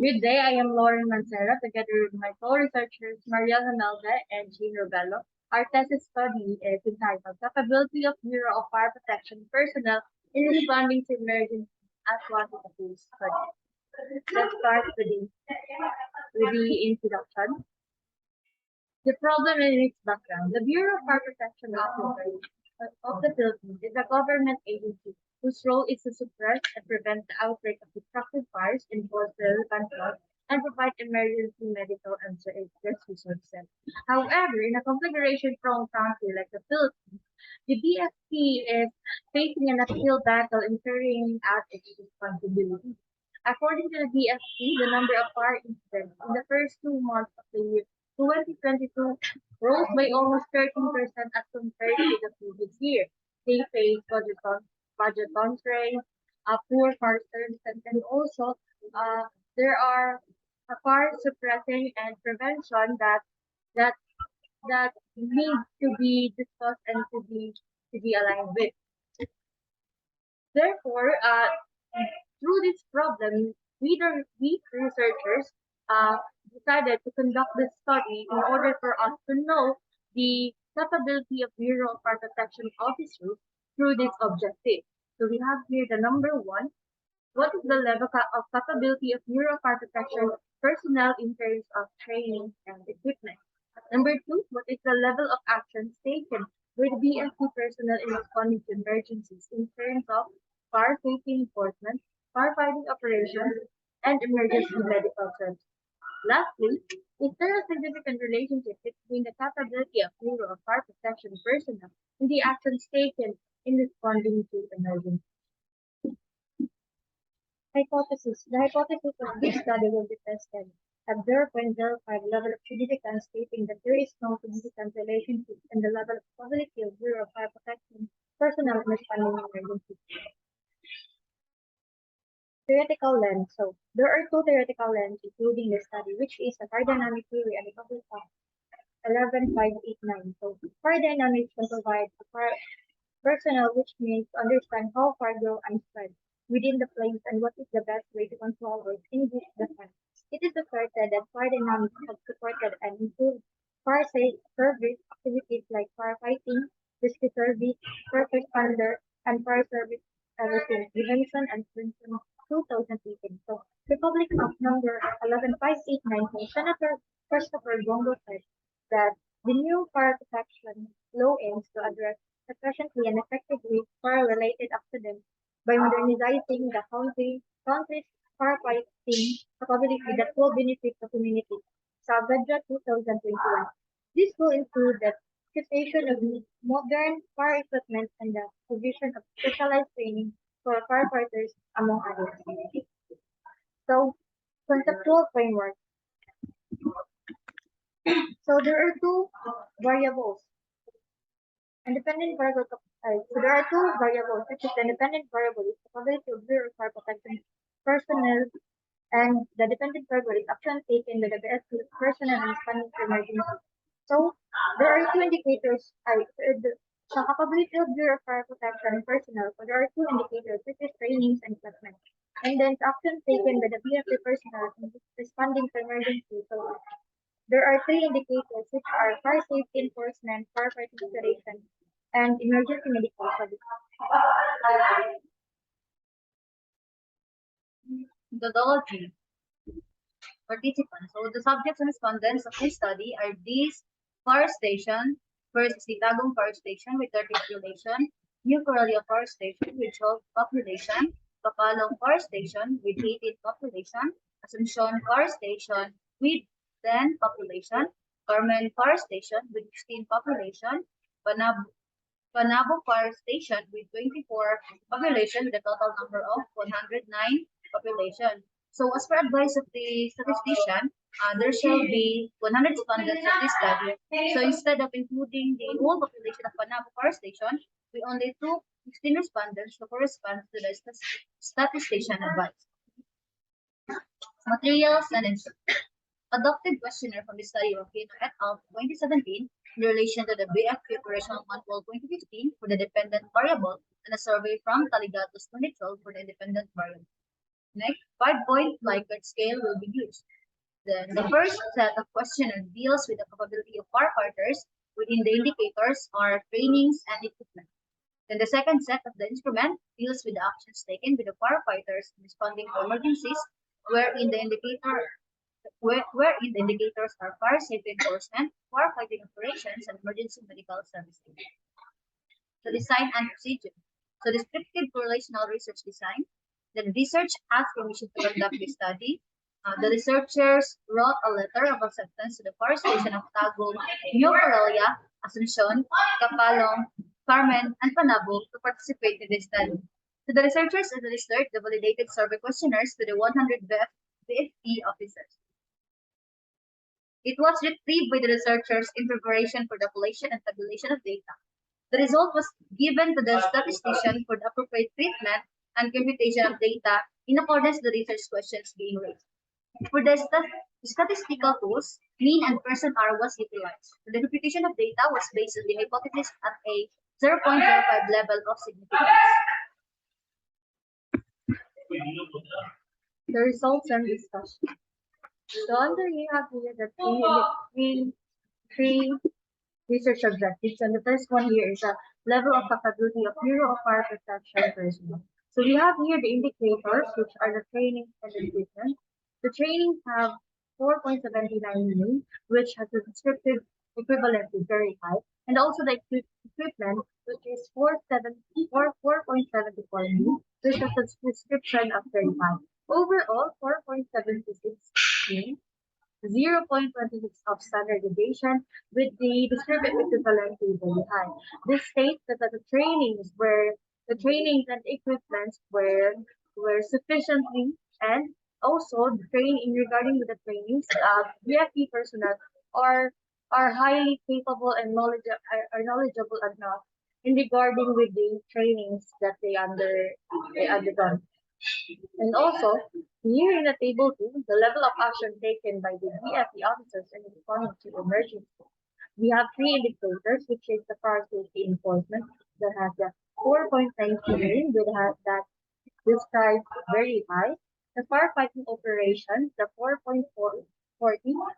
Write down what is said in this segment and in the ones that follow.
Good day, I am Lauren Mancera, together with my co-researchers Mariela Melga and Jean Robello. Our thesis study is entitled Capability of Bureau of Fire Protection Personnel in Responding to Emergencies as Quantitative Study. Let's start with the introduction. The problem and its background. The Bureau of Fire Protection of the Philippines is a government agency whose role is to suppress and prevent the outbreak of destructive fires, enforce the relevant laws, and provide emergency medical and rescue services. However, in a configuration-prone country like the Philippines, the BFP is facing an uphill battle in carrying out its responsibilities. According to the BFP, the number of fire incidents in the first 2 months of the year 2022 rose by almost 13% as compared to the previous year. They face budget constraints, poor fire services, and also uh, there are fire suppressing and prevention that that needs to be discussed and to be aligned with. Therefore, through this problem, we researchers uh, decided to conduct this study in order for us to know the capability of Bureau of Fire Protection officers through this objective. So we have here the number one. What is the level of capability of Bureau of Fire Protection personnel in terms of training and equipment? Number two, what is the level of actions taken with BFP personnel in responding to emergencies in terms of fire safety enforcement, firefighting operations, and emergency medical services? Lastly, is there a significant relationship between the capability of Bureau of Fire Protection personnel and the actions taken in responding to emergencies? Hypothesis. The hypothesis of this study will be tested at 0.05 level of significance, stating that there is no significant relationship in the level of probability of Bureau of Fire Protection personnel in responding to emergencies. Theoretical lens. So there are two theoretical lenses including the study, which is the fire dynamic theory and the topic of 11589. So fire dynamics can provide a fire personnel which means to understand how fire grow and spread within the flames and what is the best way to control or extinguish the fire. It is asserted that fire dynamics have supported and improved fire service activities like firefighting, rescue service, first responder, and fire service ever since Stevenson and Princeton 2018. So, Republic of Number 11589, Senator Christopher Bongo said that the new fire protection law aims to address efficiently and effectively fire-related accidents by modernizing the country's firefighting capability that will benefit the community. Sabadra 2021. This will include the acquisition of modern fire equipment and the provision of specialized training for firefighters, among others. So, conceptual framework. So there are two variables. Independent variable. So there are two variables, which is the independent variable is the capability of Bureau of Fire Protection personnel, and the dependent variable is action taken by the BSP personnel in responding to emergency. So there are two indicators. The capability of Bureau of Fire Protection personnel. So there are two indicators, which is trainings and equipment. And then action taken by the BFP personnel in responding to emergency. So there are three indicators, which are fire safety enforcement, firefighting operation, and emergency medical service. Methodology. Participants. So the subjects and respondents of this study are these fire station. First is the Tagum Fire Station with 30 population, New Coralia Fire Station with 12 population, Bacalong Fire Station with 18 population, Asuncion Fire Station with 10 population, Carmen Fire Station with 16 population, Panabo Fire Station with 24 population with a total number of 109 population. So as per advice of the statistician, there shall be 100 respondents of this study. So instead of including the whole population of Panabo Fire Station, we only took 16 respondents to correspond to the statistician advice. Materials and adopted questionnaire from the study of Kino et al. 2017 in relation to the BFP operational manual 2015 for the dependent variable and a survey from Taligatos 2012 for the independent variable. Next, 5-point Likert scale will be used. Then the first set of questionnaire deals with the capability of firefighters within the indicators are trainings and equipment. Then the second set of the instrument deals with the actions taken by the firefighters in responding to emergencies, wherein the indicators are fire safety enforcement, firefighting operations, and emergency medical services. The design and procedure. So descriptive correlational research design. The research asked permission to conduct the study. The researchers wrote a letter of acceptance to the fire station of Tagum, New Corelia, Asuncion, Capalong, Carmen, and Panabo to participate in the study. So the researchers administered the validated survey questionnaires to the 100 VFP officers. It was retrieved by the researchers in preparation for the collation and tabulation of data. The result was given to the statistician for the appropriate treatment and computation of data in accordance with the research questions being raised. For the statistical tools, mean and percent R was utilized. The computation of data was based on the hypothesis at a 0.05 level of significance. The results and discussion. So under you have here the three research objectives, and the first one here is a level of capability of Bureau of Fire Protection personnel. So we have here the indicators, which are the training and the equipment. The trainings have 4.79 million, which has a descriptive equivalent to very high, and also the equipment, which is 4.74 million, which has a description of 35. Overall, 4.76 million, 0.26 of standard deviation with the descriptive equivalent to very high. This states that the trainings and equipment were sufficiently, and also the training regarding with the trainings, VFP personnel are are highly capable and are knowledgeable enough in regarding with the trainings that they undergone. And also, here in the table 2, the level of action taken by the DFE officers in responding to emergency. We have three indicators, which is the fire safety enforcement that has the 4.19 that describes very high. The firefighting operations, the 4.40,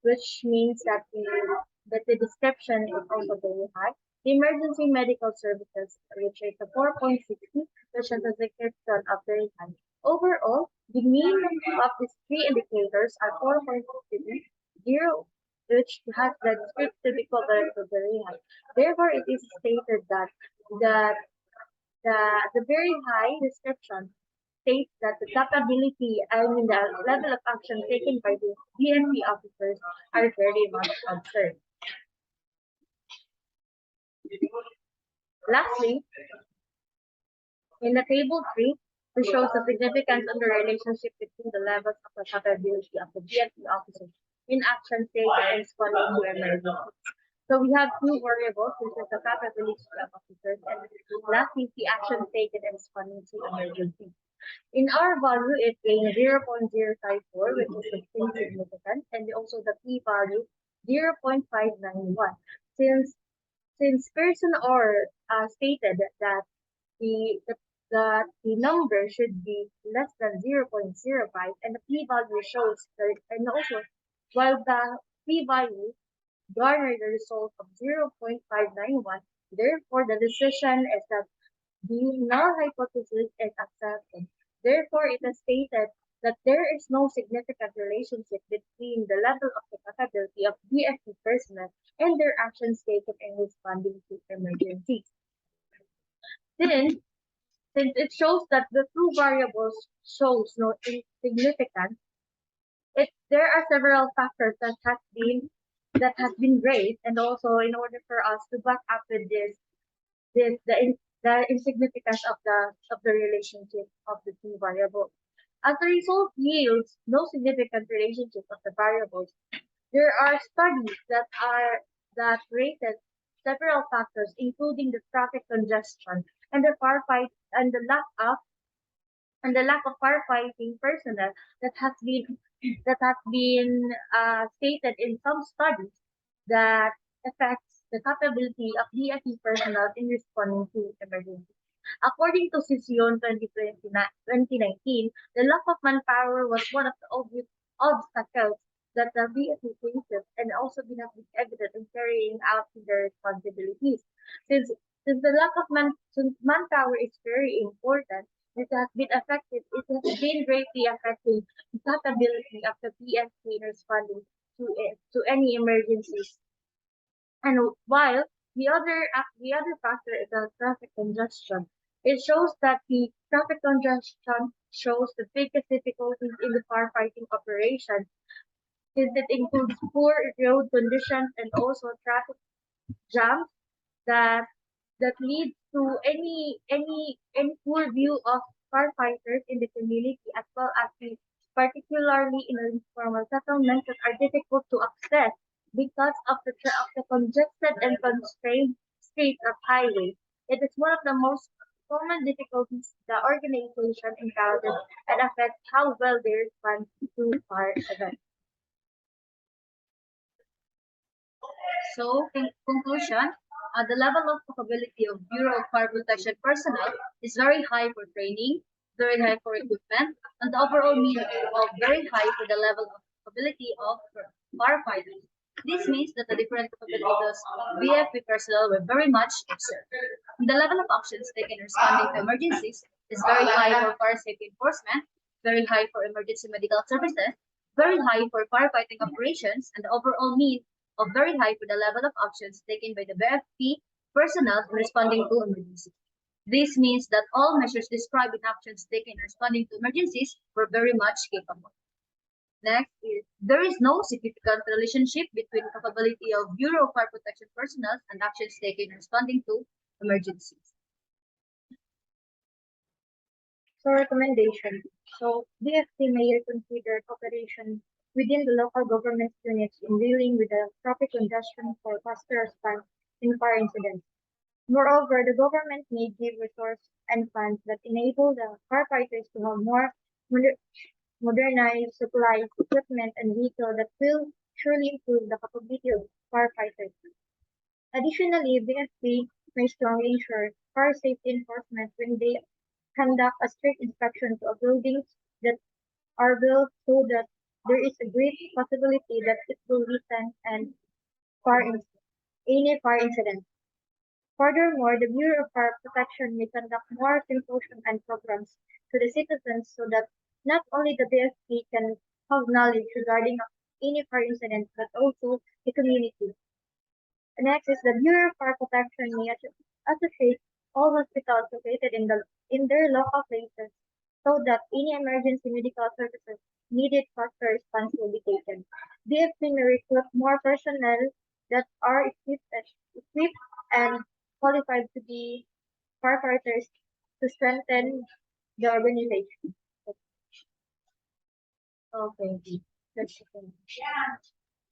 which means that the description is also very high. The emergency medical services, which is the 4.60, which has a description of very high. Overall, the mean of these three indicators are 4.60, which has the descriptive equivalent of very high. Therefore, it is stated that the the very high description states that the capability, I mean the level of action taken by the DNP officers are very much observed. Lastly, in the table 3, it shows the significance of the relationship between the levels of the capability of the DNP officers in action taken and responding to emergencies. So we have two variables, which is the capability of officers, and lastly, the action taken and responding to emergencies. In our value, it being 0.054, which is extremely significant, and also the p-value 0.591. Since person or stated that the, the the number should be less than 0.05, and the p-value shows that, and also while the p-value garnered a result of 0.591, therefore the decision is that the null hypothesis is accepted. Therefore, it is stated that there is no significant relationship between the level of the capability of DFE personnel and their actions taken in responding to emergencies. Since, since it shows that the two variables shows no significance, there are several factors that has been raised, and also in order for us to back up with the insignificance of the relationship of the two variables. As the result yields no significant relationship of the variables, there are studies that rated several factors, including the traffic congestion and the firefight and the lack of firefighting personnel that has been stated in some studies that affects the capability of DFE personnel in responding to emergencies. According to Session 2019, the lack of manpower was one of the obvious obstacles that the BSC faces and also been evident in carrying out their responsibilities. Since, since the lack of since manpower is very important, it has been greatly affecting the capability of the PSC in responding to any emergencies. And while the other factor is the traffic congestion, it shows that the traffic congestion shows the biggest difficulties in the firefighting operation, since it includes poor road conditions and also traffic jams that leads to any poor view of firefighters in the community, as well as particularly in informal settlements that are difficult to access because of the congested and constrained streets of highways. It is one of the most common difficulties the organization encounters and affects how well they respond to fire events. So, in conclusion, the level of capability of Bureau of Fire Protection personnel is very high for training, very high for equipment, and the overall need of very high for the level of capability of firefighters. This means that the different capabilities of BFP personnel were very much observed. The level of actions taken responding to emergencies is very high for fire safety enforcement, very high for emergency medical services, very high for firefighting operations, and the overall need of very high for the level of actions taken by the BFP personnel in responding to emergencies. This means that all measures described in actions taken in responding to emergencies were very much capable. Next is there is no significant relationship between capability of Bureau of Fire Protection personnel and actions taken in responding to emergencies. So recommendation. So DFC may reconsider cooperation within the local government units in dealing with the traffic congestion for faster response in fire incidents. Moreover, the government may give resources and funds that enable the firefighters to have more moder- modernized supplies, equipment, and vehicles that will surely improve the capability of firefighters. Additionally, BFP may strongly ensure fire safety enforcement when they conduct a strict inspection of buildings that are built so that there is a great possibility that it will withstand and fire in, any fire incident. Furthermore, the Bureau of Fire Protection may conduct more symposiums and programs to the citizens so that not only the BFP can have knowledge regarding any fire incident, but also the community. Next is the Bureau of Fire Protection may associate all hospitals located in their local places so that any emergency medical services needed faster response will be taken. DFC may recruit more personnel that are equipped and qualified to be firefighters to strengthen the organization. Okay, that's it.